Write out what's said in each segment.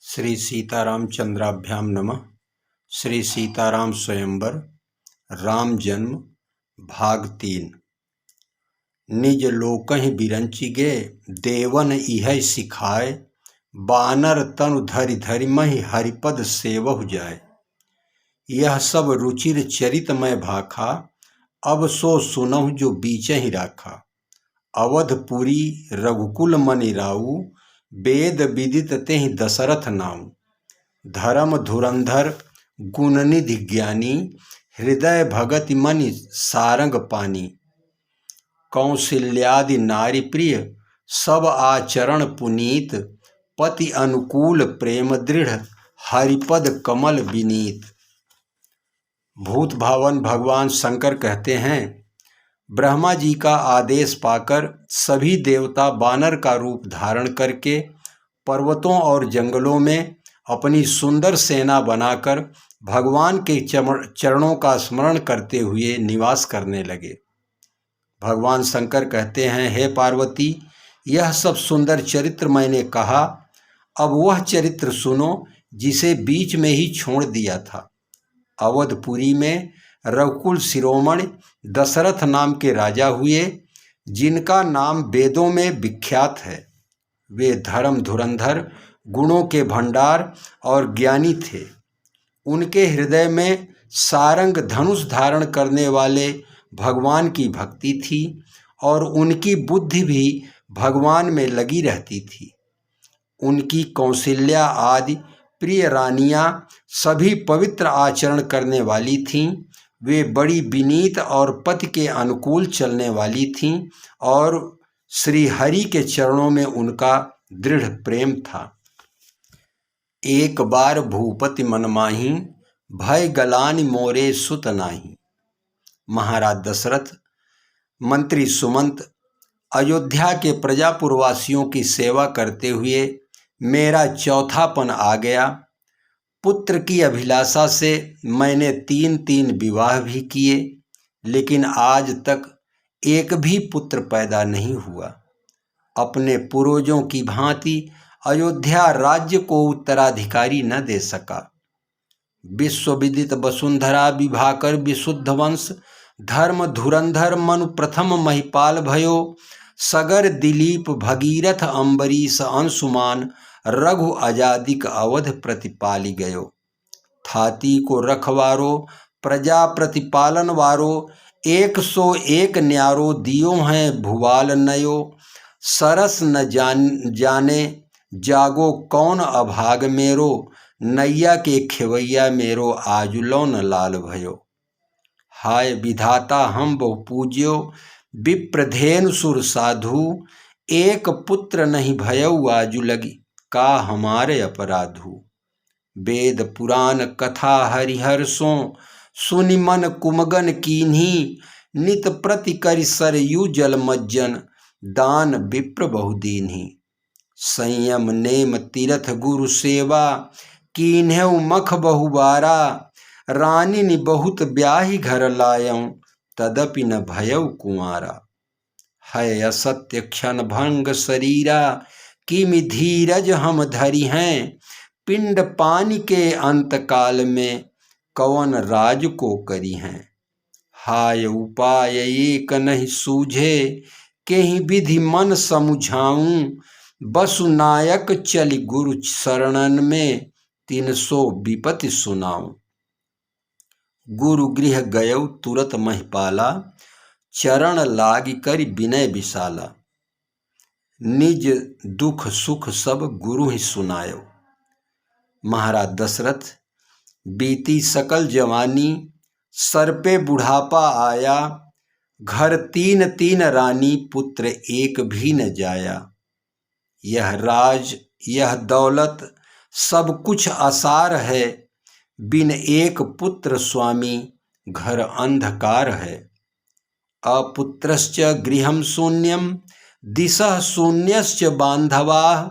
श्री सीतारामचंद्राभ्याम नमः। श्री सीताराम स्वयंवर राम जन्म भाग 3। निज लोकहि बिरंचि गे देवन इह सिखाए, बानर तनु धरि धरि महि हरिपद सेवहु जाय। यह सब रुचिर चरितमय भाखा, अब सो सुनहु जो बीचहि राखा। अवधपुरी रघुकुल मनि राउ, वेद विदित तेहि दशरथ नाउ। धर्म धुरंधर गुणनिधि ज्ञानी, हृदय भगति मनि सारंग पानी। कौशल्यादि नारी प्रिय सब आचरण पुनीत, पति अनुकूल प्रेम दृढ़ हरिपद कमल विनीत। भूत भावन भगवान शंकर कहते हैं, ब्रह्मा जी का आदेश पाकर सभी देवता बानर का रूप धारण करके पर्वतों और जंगलों में अपनी सुंदर सेना बनाकर भगवान के चरणों का स्मरण करते हुए निवास करने लगे। भगवान शंकर कहते हैं, हे पार्वती, यह सब सुंदर चरित्र मैंने कहा, अब वह चरित्र सुनो जिसे बीच में ही छोड़ दिया था। अवधपुरी में रघुकुल शिरोमणि दशरथ नाम के राजा हुए, जिनका नाम वेदों में विख्यात है। वे धर्म धुरंधर, गुणों के भंडार और ज्ञानी थे। उनके हृदय में सारंग धनुष धारण करने वाले भगवान की भक्ति थी और उनकी बुद्धि भी भगवान में लगी रहती थी। उनकी कौशल्या आदि प्रिय रानियां सभी पवित्र आचरण करने वाली थीं। वे बड़ी विनीत और पति के अनुकूल चलने वाली थीं और श्री हरि के चरणों में उनका दृढ़ प्रेम था। एक बार भूपति मन माही, भय गलानि मोरे सुत नाही। महाराज दशरथ, मंत्री सुमंत, अयोध्या के प्रजापुरवासियों की सेवा करते हुए मेरा चौथापन आ गया। पुत्र की अभिलाषा से मैंने 3 विवाह भी किए, लेकिन आज तक एक भी पुत्र पैदा नहीं हुआ। अपने पूर्वजों की भांति अयोध्या राज्य को उत्तराधिकारी न दे सका। विश्वविदित वसुंधरा विभाकर विशुद्ध वंश, धर्म धुरंधर मनु प्रथम महिपाल भयो। सगर दिलीप भगीरथ अम्बरीश अंशुमान, रघु अजादिक अवध प्रतिपाली गयो। थाती को रखवारो प्रजा प्रतिपालन वारो, 101 न्यारो दियो हैं भुवाल नयो। सरस न जाने जागो कौन अभाग मेरो, नैया के खेवैया मेरो आजुलो न लाल भयो। हाय विधाता हम बहु पूज्यो, विप्रधेनु सुर साधु। एक पुत्र नहीं भयउ आजु लगी, का हमारे अपराधु। वेद पुराण कथा हरिहर सो, सुनि मन कुमगन कीन्ही। नित प्रति करि सरयू जल मज्जन, दान विप्र बहुदीन्ही। संयम नेम तीरथ गुरु सेवा, कीन्हउ मख बहुबारा। रानिनि बहुत ब्याहि घर लायऊं, तदपि न भयउ कुंवारा। है असत्य क्षण भंग शरीरा, किमि धीरज हम धरि हैं। पिंड पानी के अंत काल में, कवन राज को करी हैं। हाय उपाय एक नहीं सूझे, केहि विधि मन समुझाऊं। वसुनायक चलि गुरु शरणन में, 300 विपति सुनाऊं। गुरु गृह गयउ तुरत महिपाला, चरण लागी करि विनय विशाला। निज दुख सुख सब गुरु ही सुनायो। महाराज दशरथ, बीती सकल जवानी, सर पे बुढ़ापा आया। घर 3 रानी, पुत्र एक भी न जाया। यह राज यह दौलत सब कुछ असार है, बिन एक पुत्र स्वामी घर अंधकार है। अपुत्रश्च गृहं शून्यम, दिशः शून्यश्च बांधवाः।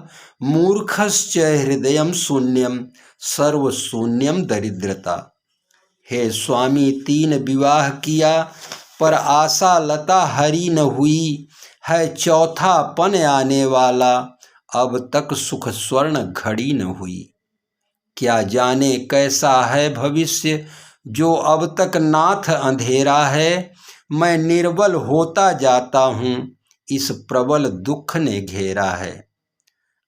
मूर्खश्च हृदयं शून्यम, सर्व शून्यम दरिद्रता। हे स्वामी, 3 विवाह किया, पर आशा लता हरी न हुई। है चौथा पन आने वाला, अब तक सुख स्वर्ण घड़ी न हुई। क्या जाने कैसा है भविष्य, जो अब तक नाथ अंधेरा है। मैं निर्बल होता जाता हूँ, इस प्रबल दुख ने घेरा है।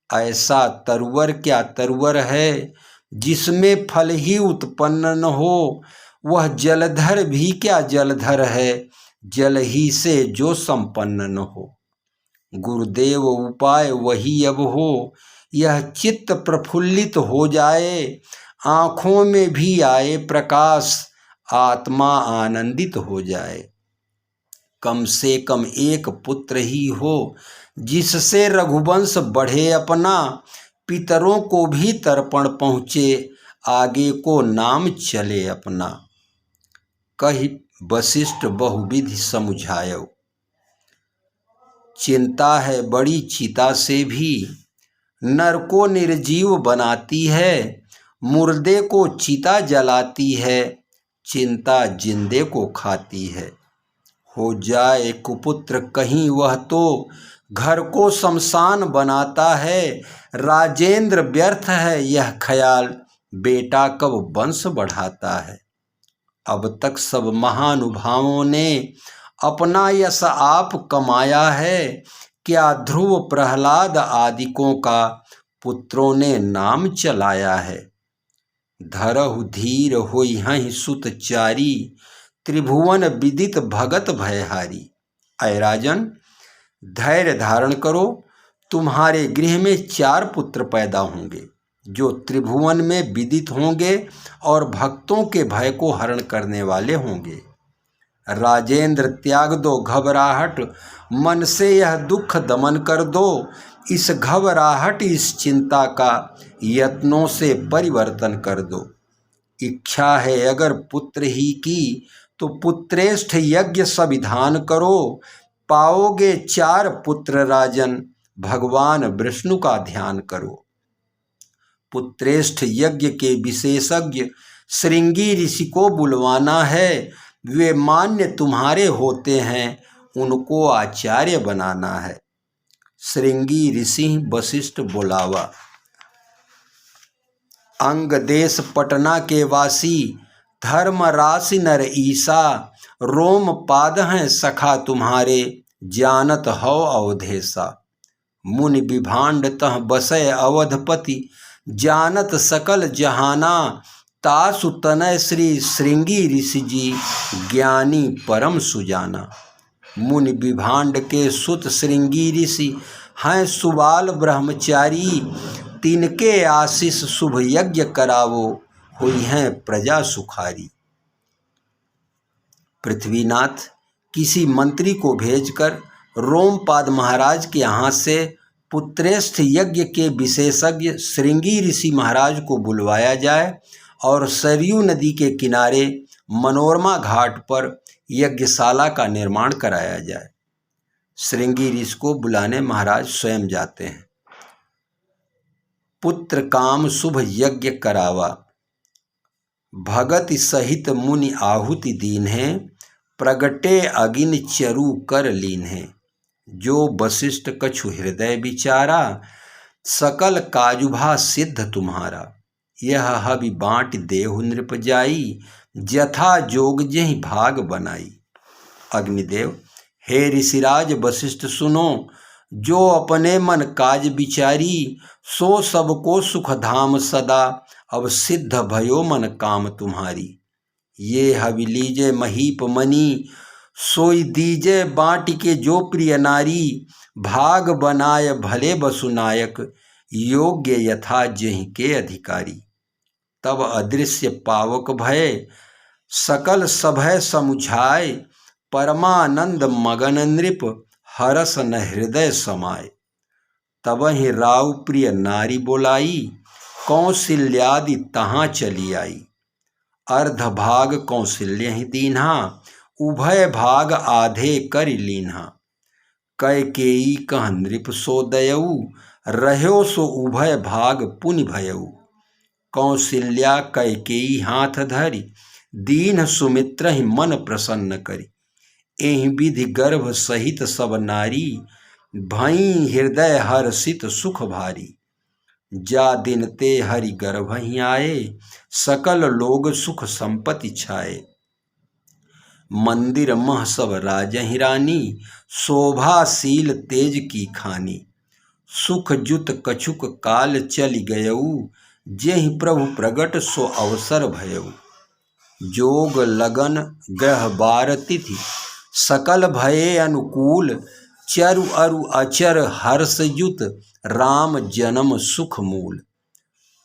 ऐसा तरुवर क्या तरुवर है, जिसमें फल ही उत्पन्न न हो। वह जलधर भी क्या जलधर है, जल ही से जो संपन्न न हो। गुरुदेव उपाय वही अब हो, यह चित्त प्रफुल्लित हो जाए। आँखों में भी आए प्रकाश, आत्मा आनंदित हो जाए। कम से कम एक पुत्र ही हो, जिससे रघुवंश बढ़े अपना। पितरों को भी तर्पण पहुँचे, आगे को नाम चले अपना। कहि वशिष्ठ बहुविधि समुझायो, चिंता है बड़ी चिता से भी। नर को निर्जीव बनाती है, मुर्दे को चिता जलाती है। चिंता जिंदे को खाती है। हो जाए कुपुत्र कहीं वह तो, घर को शमशान बनाता है। राजेंद्र व्यर्थ है यह ख्याल, बेटा कब वंश बढ़ाता है। अब तक सब महानुभावों ने अपना यश आप कमाया है। क्या ध्रुव प्रहलाद आदिकों का पुत्रों ने नाम चलाया है। धरहु धीर होई हहि सुत चारी, त्रिभुवन विदित भगत भयहारी। अय राजन, धैर्य धारण करो, तुम्हारे गृह में 4 पुत्र पैदा होंगे, जो त्रिभुवन में विदित होंगे और भक्तों के भय को हरण करने वाले होंगे। राजेंद्र, त्याग दो घबराहट, मन से यह दुख दमन कर दो। इस घबराहट, इस चिंता का यत्नों से परिवर्तन कर दो। इच्छा है अगर पुत्र ही की, तो पुत्रेष्ठ यज्ञ संविधान करो। पाओगे 4 पुत्र राजन, भगवान विष्णु का ध्यान करो। पुत्रेष्ठ यज्ञ के विशेषज्ञ श्रृंगी ऋषि को बुलवाना है। वे मान्य तुम्हारे होते हैं, उनको आचार्य बनाना है। श्रृंगी ऋषि वशिष्ठ बुलावा। अंग देश पटना के वासी, धर्म राशि नर ईसा। रोम पाद हैं सखा तुम्हारे, जानत हो अवधेशा। मुनि विभांड तह बसय अवधपति, जानत सकल जहाना। तासु तनय श्री श्रृंगी ऋषि जी, ज्ञानी परम सुजाना। मुनि विभांड के सुत श्रृंगी ऋषि हैं सुबाल ब्रह्मचारी। तिनके आशीष शुभ यज्ञ करावो, हुई हैं प्रजा सुखारी। पृथ्वीनाथ किसी मंत्री को भेजकर रोमपाद महाराज के यहाँ से पुत्रेष्ठ यज्ञ के विशेषज्ञ श्रृंगी ऋषि महाराज को बुलवाया जाए और सरयू नदी के किनारे मनोरमा घाट पर यज्ञशाला का निर्माण कराया जाए। श्रृंगी ऋषि को बुलाने महाराज स्वयं जाते हैं। पुत्र काम शुभ यज्ञ करावा, भगत सहित मुनि आहुति दीन है। प्रगटे अगिन चरु कर लीन है, जो वशिष्ठ कछु हृदय विचारा। सकल काजुभा सिद्ध तुम्हारा, यह हवि बाँट देहु नृप जाई। जथा जोग जेहि भाग बनाई। अग्निदेव, हे ऋषिराज वशिष्ठ सुनो, जो अपने मन काज विचारी। सो सबको सुख धाम सदा, अब सिद्ध भयो मन काम तुम्हारी। ये हवि लीजे महीप मनी, सोई दीजे बाँट के जो प्रिय नारी। भाग बनाय भले बसुनायक, योग्य यथा जहि के अधिकारी। तब अदृश्य पावक भय, सकल सभय समुझाय। परमानंद मगन नृप, हरस न हृदय समाय। तबहि राव प्रिय नारी बोलाई, कौशल्यादि तहाँ चली आई। अर्ध भाग कौशल्य ही दीन्हा, उभय भाग आधे कर लीन्हा। कैकेयी कह नृप सो दयऊ, रह्यो सो उभय भाग पुनि भयऊ। कौशल्या कैकेयी हाथ धरि, दीन सुमित्र ही मन प्रसन्न करी। एहि विधि गर्भ सहित सब नारी, भई हृदय हर्षित सुख भारी। जा दिन ते हरि गर्भहि आए, सकल लोग सुख संपत्ति छाए। मंदिर मह सब राजहि रानी, शोभाशील तेज की खानी। सुख जुत कछुक काल चलि गयऊ, जेहि प्रभु प्रगट सो अवसर भयऊ। जोग लगन ग्रह बार तिथि, सकल भये अनुकूल। चरु अरु अचर हर्ष युत, राम जन्म सुख मूल।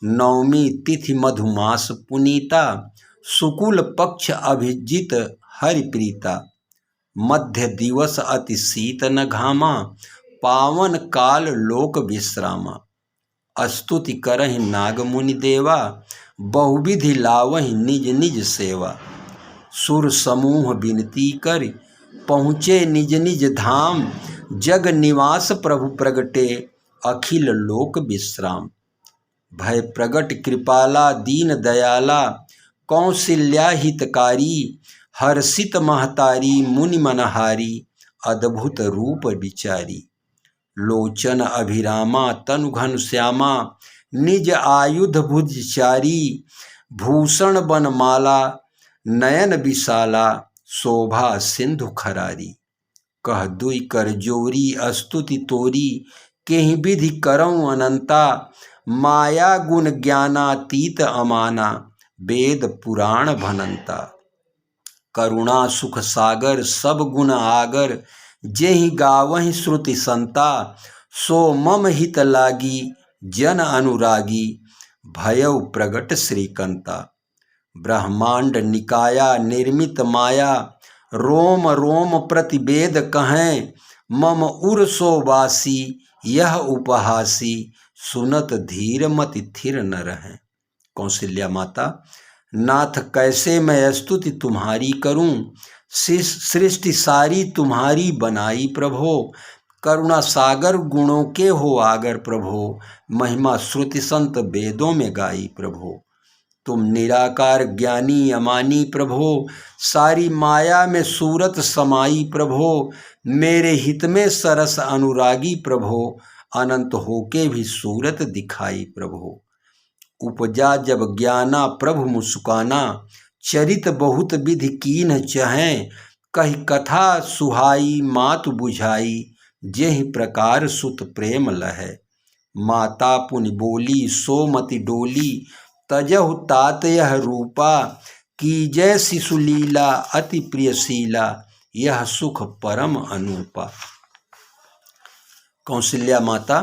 नवमी तिथि मधुमास पुनीता, शुकुल पक्ष अभिजित हरिप्रीता। मध्य दिवस अति शीत न घामा, पावन काल लोक विश्रामा। स्तुति करहि नाग मुनि देवा, बहुविधि लावहि निज निज सेवा। सुर समूह विनती कर, पहुँचे निज निज धाम। जग निवास प्रभु प्रगटे, अखिल लोक विश्राम। भय प्रगट कृपाला दीन दयाला, कौशल्या हितकारी। हर्षित महतारी मुनि मनहारी, अद्भुत रूप विचारी। लोचन अभिरामा तनु घन श्यामा, निज आयुध भुजचारी। भूषण बनमाला नयन विशाला, शोभा सिंधु खरारी। कह दुई कर जोरी स्तुति तोरी, केहि विधि करऊँ अनंता। माया गुण ज्ञानातीत अमाना, वेद पुराण भनंता। करुणा सुख सागर सब गुण आगर, जेहि गावहि श्रुति संता। सो मम हित लागी जन अनुरागी, भयउ प्रगट श्रीकंता। ब्रह्मांड निकाया निर्मित माया, रोम रोम प्रतिवेद कहें। मम उर सो वासी यह उपहासी, सुनत धीर मति थिर न रहें। कौशल्या माता, नाथ कैसे मैं स्तुति तुम्हारी करूं। सृष्टि सारी तुम्हारी बनाई प्रभो। करुणा सागर गुणों के हो आगर प्रभो। महिमा श्रुति संत वेदों में गाई प्रभो। तुम निराकार ज्ञानी अमानी प्रभो। सारी माया में सूरत समाई प्रभो। मेरे हित में सरस अनुरागी प्रभो। अनंत होके भी सूरत दिखाई प्रभो। उपजा जब ज्ञाना प्रभु मुस्काना, चरित बहुत विधि कीन्ह चहें। कही कथा सुहाई मातु बुझाई, जेहि प्रकार सुत प्रेम लहै। माता पुनि बोली सोमति डोली, तजहु तात यह रूपा। कीजय शिशु लीला अति प्रियशीला, यह सुख परम अनूपा। कौशल्या माता,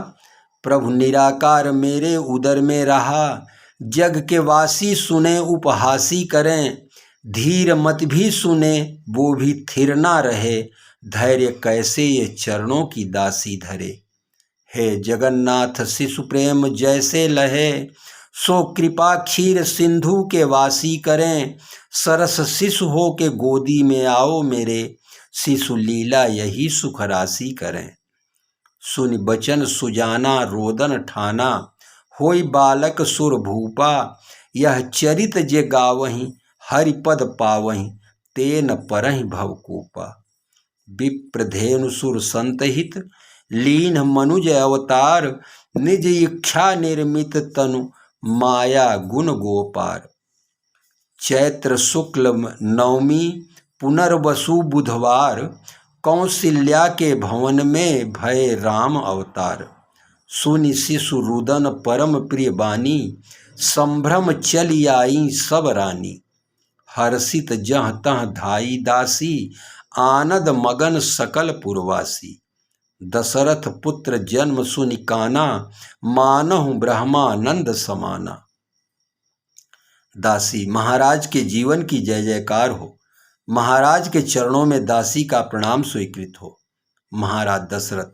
प्रभु निराकार मेरे उदर में रहा। जग के वासी सुने उपहासी करें। धीर मत भी सुने वो भी थिर ना रहे। धैर्य कैसे ये चरणों की दासी धरे। हे जगन्नाथ शिशु प्रेम जैसे लहे, सो कृपा क्षीर सिंधु के वासी करें। सरस शिशु हो के गोदी में आओ मेरे, शिशु लीला यही सुख राशि करें। सुनि बचन सुजाना रोदन ठाना, होई बालक सुर भूपा। यह चरित जे गावहीं हरिपद पावहीं, तेन परहि भवकूपा। विप्रधेनु सुर संत हित, लीन मनुज अवतार। निज इच्छा निर्मित तनु, माया गुण गोपार। चैत्र शुक्ल नवमी पुनर्वसु बुधवार। कौशल्या के भवन में भय राम अवतार। सुनि शिशु रुदन परम प्रिय बानी, संभ्रम चली आई सब रानी। हर्षित जह तह धाई दासी, आनंद मगन सकल पुरवासी। दशरथ पुत्र जन्म सुनि काना, मानहु ब्रह्मानंद समाना। दासी, महाराज के जीवन की जय जयकार हो। महाराज के चरणों में दासी का प्रणाम स्वीकृत हो। महाराज दशरथ,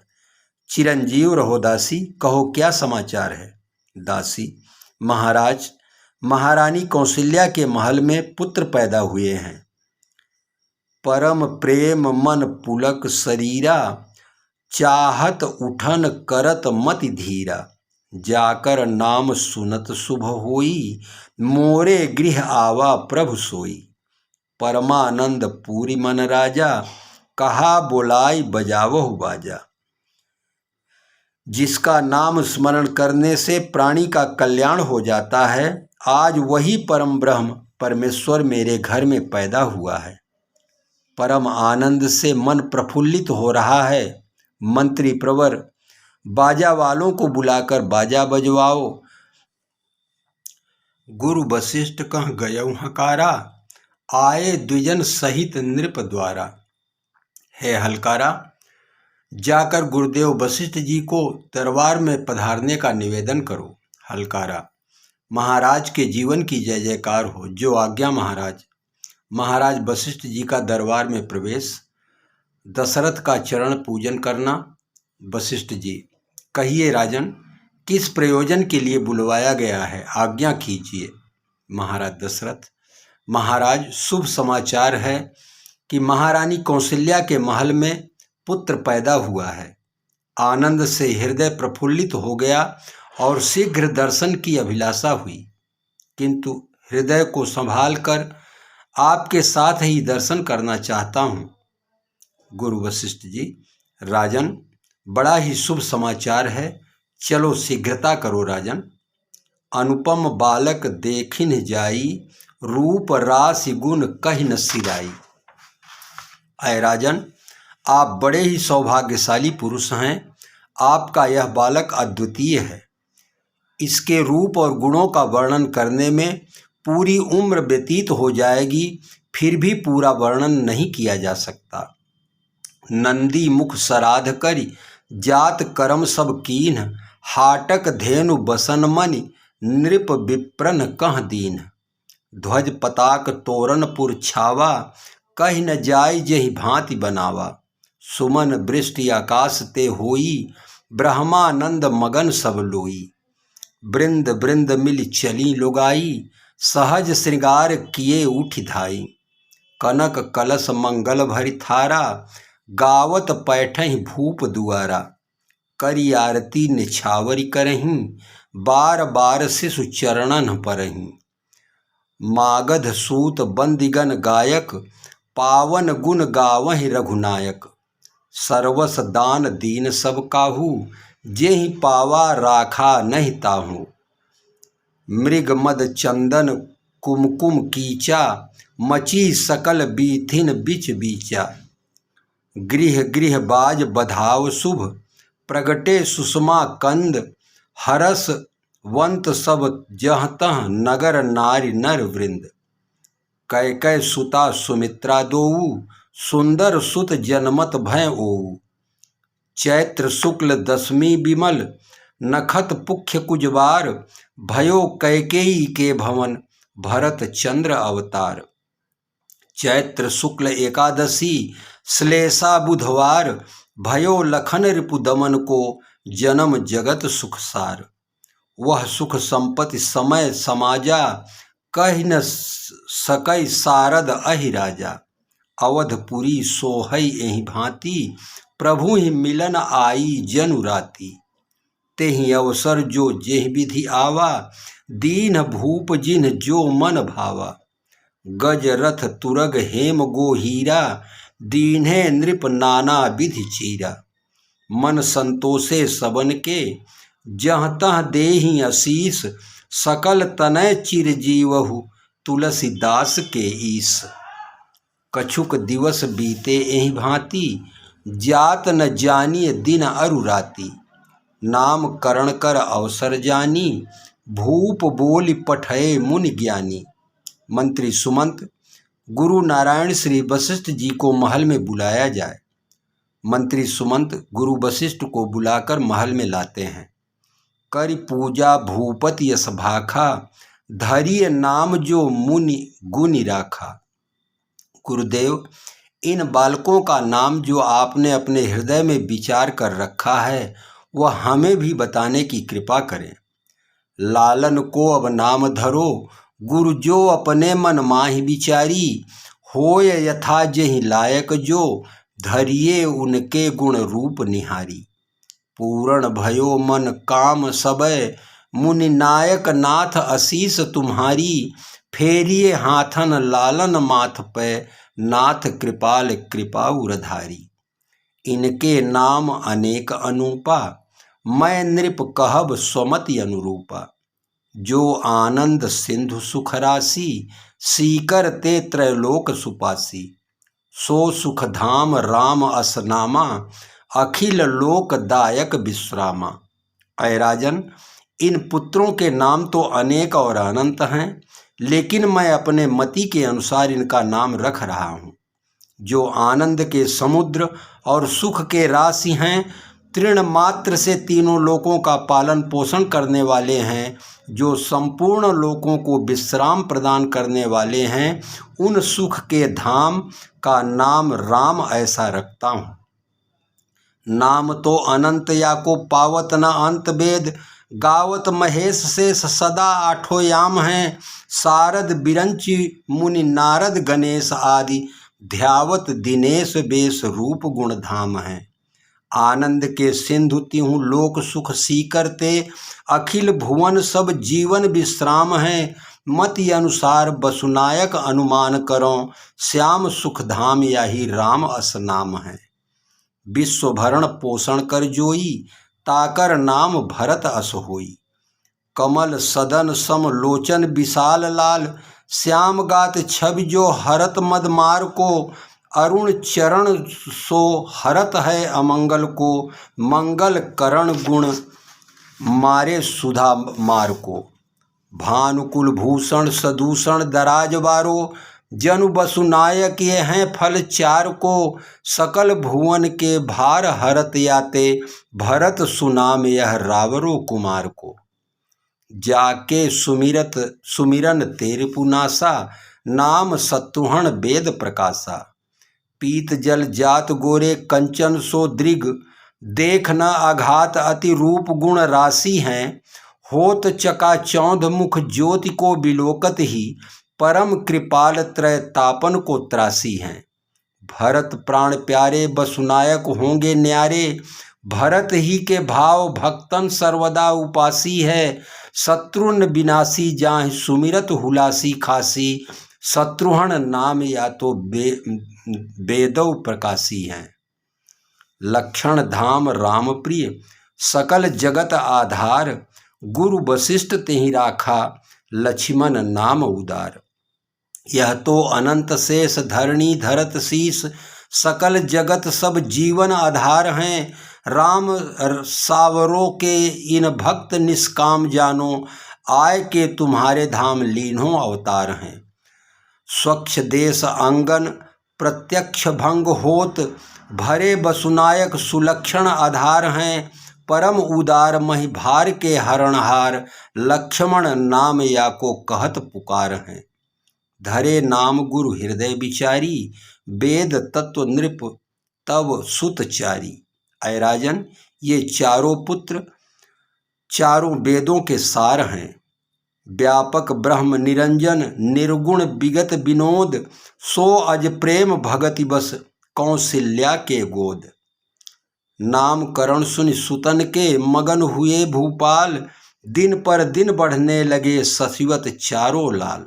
चिरंजीव रहो दासी, कहो क्या समाचार है। दासी, महाराज, महारानी कौशल्या के महल में पुत्र पैदा हुए हैं। परम प्रेम मन पुलक शरीरा, चाहत उठन करत मति धीरा। जाकर नाम सुनत शुभ होई, मोरे गृह आवा प्रभु सोई। परमानंद पूरी मन राजा, कहा बोलाई बजावहु बाजा। जिसका नाम स्मरण करने से प्राणी का कल्याण हो जाता है, आज वही परम ब्रह्म परमेश्वर मेरे घर में पैदा हुआ है। परम आनंद से मन प्रफुल्लित हो रहा है। मंत्री प्रवर, बाजा वालों को बुलाकर बाजा बजवाओ। गुरु वशिष्ठ कह गयौ हकारा, आए द्विजन सहित नृप द्वारा। हे हलकारा, जाकर गुरुदेव वशिष्ठ जी को दरबार में पधारने का निवेदन करो। हलकारा, महाराज के जीवन की जय जयकार हो, जो आज्ञा महाराज। महाराज वशिष्ठ जी का दरबार में प्रवेश। दशरथ का चरण पूजन करना। वशिष्ठ जी, कहिए राजन, किस प्रयोजन के लिए बुलवाया गया है, आज्ञा कीजिए। महाराज दशरथ, महाराज शुभ समाचार है कि महारानी कौशल्या के महल में पुत्र पैदा हुआ है। आनंद से हृदय प्रफुल्लित हो गया और शीघ्र दर्शन की अभिलाषा हुई, किंतु हृदय को संभाल कर आपके साथ ही दर्शन करना चाहता हूँ। गुरु वशिष्ठ जी, राजन, बड़ा ही शुभ समाचार है, चलो शीघ्रता करो राजन। अनुपम बालक देखिन जाई, रूप राशि गुण कहि न सिराई। अय राजन, आप बड़े ही सौभाग्यशाली पुरुष हैं। आपका यह बालक अद्वितीय है। इसके रूप और गुणों का वर्णन करने में पूरी उम्र व्यतीत हो जाएगी, फिर भी पूरा वर्णन नहीं किया जा सकता। नंदी मुख सराध करि, जात कर्म सब कीन्ह, हाटक धेनु बसन मनि, नृप विप्रन कह दीन। ध्वज पताक तोरण पुर छावा, कहि न जाय जेहि भांति बनावा। सुमन वृष्टि आकाश ते होई, ब्रह्मानंद मगन सब लोई। बृंद बृंद मिल चली लुगाई, सहज श्रृंगार किए उठि धाई। कनक कलश मंगल भरि थारा, गावत पैठहि भूप दुआरा। करी आरती निछावरी करहीं, बार बार शिशु चरणन परहीं। मागध सूत बंदिगन गायक, पावन गुण गावहि रघुनायक। सर्वस दान दीन सब काहू, जेहि पावा राखा नहीं ताहू। मृग मद चंदन कुमकुम कीचा, मची सकल बीथिन बिच बीचा। गृह गृह बाज बधाव शुभ, प्रगटे सुषमा कंद। हरस वंत सब जह तह, नगर नारी नर वृंद। कैकय सुता सुमित्रा दोऊ, सुंदर सुत जनमत भय ओऊ। चैत्र शुक्ल दशमी विमल, नखत पुख्य कुजवार। भयो कैकेयी के भवन, भरत चंद्र अवतार। चैत्र शुक्ल एकादशी, श्लेषा बुधवार। भयो लखन रिपु दमन को, जन्म जगत सुखसार। वह सुख संपत्ति समय समाजा, कहि न सकई सारद अहि राजा। अवधपुरी सोहई एहि भांति, प्रभु ही मिलन आई जनु राति। तेहि अवसर जो जेहि विधि आवा, दीन भूप जिन्ह जो मन भावा। गज रथ तुरग हेम गो हीरा, दीन्हे नृप नाना विधि चीरा। मन संतोषे सबन के, जह तह देहि आशीष। सकल तनय चिर जीवहु, तुलसीदास के ईस। कछुक दिवस बीते एहि भांति, जात न जानिए दिन अरु राति। नाम करण कर अवसर जानी, भूप बोलि पठय मुनि ज्ञानी। मंत्री सुमंत, गुरु नारायण श्री वशिष्ठ जी को महल में बुलाया जाए। मंत्री सुमंत गुरु वशिष्ठ को बुलाकर महल में लाते हैं। करि पूजा भूपति यश भाखा, धरिय नाम जो मुनि गुनि राखा। गुरुदेव, इन बालकों का नाम जो आपने अपने हृदय में विचार कर रखा है, वह हमें भी बताने की कृपा करें। लालन को अब नाम धरो, गुरु जो अपने मन माहि विचारी। होय यथा जेहि लायक जो, धरिये उनके गुण रूप निहारी। पूर्ण भयो मन काम सबय, मुनि नायक नाथ आशीष तुम्हारी। फेरिए हाथन लालन माथ पे, नाथ कृपाल कृपा उरधारी। इनके नाम अनेक अनूपा, मैं नृप कहब स्वमति अनुरूपा। जो आनंद सिंधु सुख राशि, सीकर ते त्रैलोक सुपासी। सो सुख धाम राम असनामा, अखिल लोक दायक विश्रामा। अय राजन, इन पुत्रों के नाम तो अनेक और अनंत हैं, लेकिन मैं अपने मति के अनुसार इनका नाम रख रहा हूँ। जो आनंद के समुद्र और सुख के राशि हैं, तृण मात्र से तीनों लोकों का पालन पोषण करने वाले हैं, जो संपूर्ण लोकों को विश्राम प्रदान करने वाले हैं, उन सुख के धाम का नाम राम ऐसा रखता हूँ। नाम तो अनंत या को पावत न अंत वेद, गावत महेश शेष सदा आठों याम हैं। शारद बिरंची मुनि नारद गणेश आदि, ध्यावत दिनेश बेश रूप गुण धाम हैं। आनंद के सिंधु तिहु लोक सुख सीकर ते, अखिल भुवन सब जीवन विश्राम हैं। मति अनुसार बसुनायक अनुमान करो, श्याम सुख धाम याही राम असनाम है। विश्व भरण पोषण कर जोई, ताकर नाम भरत अस होई। कमल सदन सम लोचन विशाल लाल, श्याम गात छवि जो हरत मद मार को। अरुण चरण सो हरत है अमंगल को, मंगल करण गुण मारे सुधा मार को। भानुकुल भूषण सदूषण दराज बारो, जनु बसुनायक ये हैं फल चार को। सकल भुवन के भार हरत याते, भरत सुनाम यह रावरो कुमार को। जाके सुमिरन तेरे पुनासा, नाम शत्रुहन वेद प्रकाशा। पीत जल जात गोरे कंचन सो दृग, देख न आघात अति रूप गुण राशि हैं। होत चका चौंध मुख ज्योति को बिलोकत ही, परम कृपाल त्रय तापन को त्रासी हैं। भरत प्राण प्यारे बसुनायक होंगे न्यारे, भरत ही के भाव भक्तन सर्वदा उपासी है। शत्रुन विनाशी जाहि सुमिरत हुलासी खासी, शत्रुहन नाम या तो बेदौ प्रकाशी हैं। लक्षण धाम राम प्रिय, सकल जगत आधार। गुरु वशिष्ठ तेहि राखा, लक्ष्मण नाम उदार। यह तो अनंत शेष धरणी धरत शीस, सकल जगत सब जीवन आधार हैं। राम सावरों के इन भक्त निष्काम जानो, आय के तुम्हारे धाम लीन्हों अवतार हैं। स्वच्छ देश अंगन प्रत्यक्ष भंग होत, भरे बसुनायक सुलक्षण आधार हैं। परम उदार महिभार के हरणहार, लक्ष्मण नाम या को कहत पुकार हैं। धरे नाम गुरु हृदय विचारी, वेद तत्व नृप तव सुत चारी। अय राजन, ये चारों पुत्र चारों वेदों के सार हैं। व्यापक ब्रह्म निरंजन निर्गुण विगत विनोद, सो अज प्रेम भगति बस कौशल्या के गोद। नाम करण सुनि सुतन के मगन हुए भूपाल, दिन पर दिन बढ़ने लगे शशिवत चारों लाल।